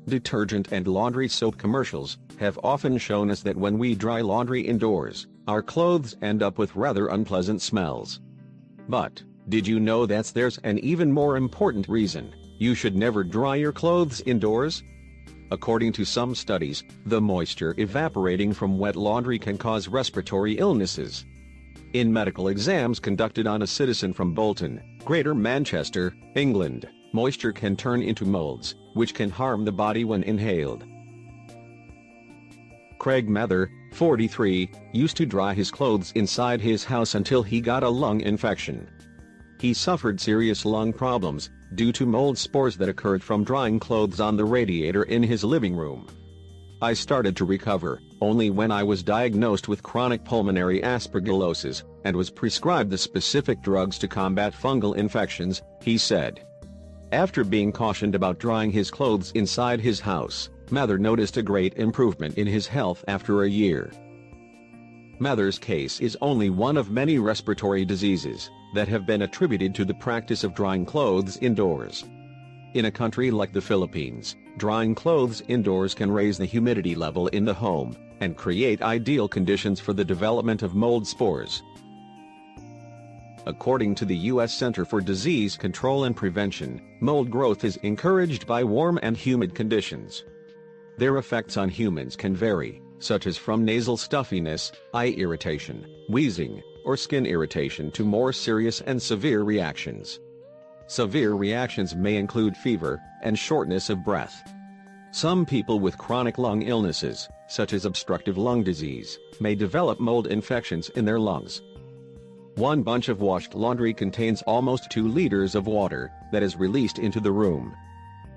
detergent and laundry soap commercials have often shown us that when we dry laundry indoors, our clothes end up with rather unpleasant smells. But, did you know that there's an even more important reason you should never dry your clothes indoors? According to some studies, the moisture evaporating from wet laundry can cause respiratory illnesses. In medical exams conducted on a citizen from Bolton, Greater Manchester, England, moisture can turn into molds, which can harm the body when inhaled. Craig Mather, 43, used to dry his clothes inside his house until he got a lung infection. He suffered serious lung problems due to mold spores that occurred from drying clothes on the radiator in his living room. I started to recover only when I was diagnosed with chronic pulmonary aspergillosis and was prescribed the specific drugs to combat fungal infections, he said. After being cautioned about drying his clothes inside his house, Mather noticed a great improvement in his health after a year. Mather's case is only one of many respiratory diseases that have been attributed to the practice of drying clothes indoors. In a country like the Philippines, drying clothes indoors can raise the humidity level in the home and create ideal conditions for the development of mold spores. According to the U.S. Center for Disease Control and Prevention, mold growth is encouraged by warm and humid conditions. Their effects on humans can vary, such as from nasal stuffiness, eye irritation, wheezing, or skin irritation to more serious and severe reactions. Severe reactions may include fever and shortness of breath. Some people with chronic lung illnesses, such as obstructive lung disease, may develop mold infections in their lungs. One bunch of washed laundry contains almost 2 liters of water that is released into the room.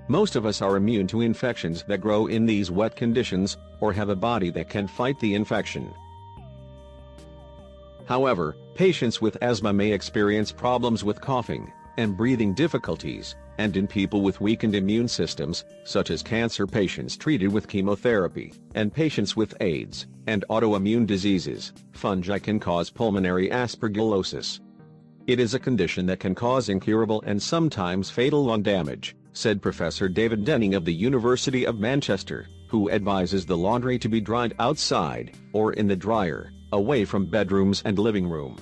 Most of us are immune to infections that grow in these wet conditions, or have a body that can fight the infection. However, patients with asthma may experience problems with coughing and breathing difficulties, and in people with weakened immune systems, such as cancer patients treated with chemotherapy, and patients with AIDS and autoimmune diseases, fungi can cause pulmonary aspergillosis. It is a condition that can cause incurable and sometimes fatal lung damage, said Professor David Denning of the University of Manchester, who advises the laundry to be dried outside or in the dryer, away from bedrooms and living room.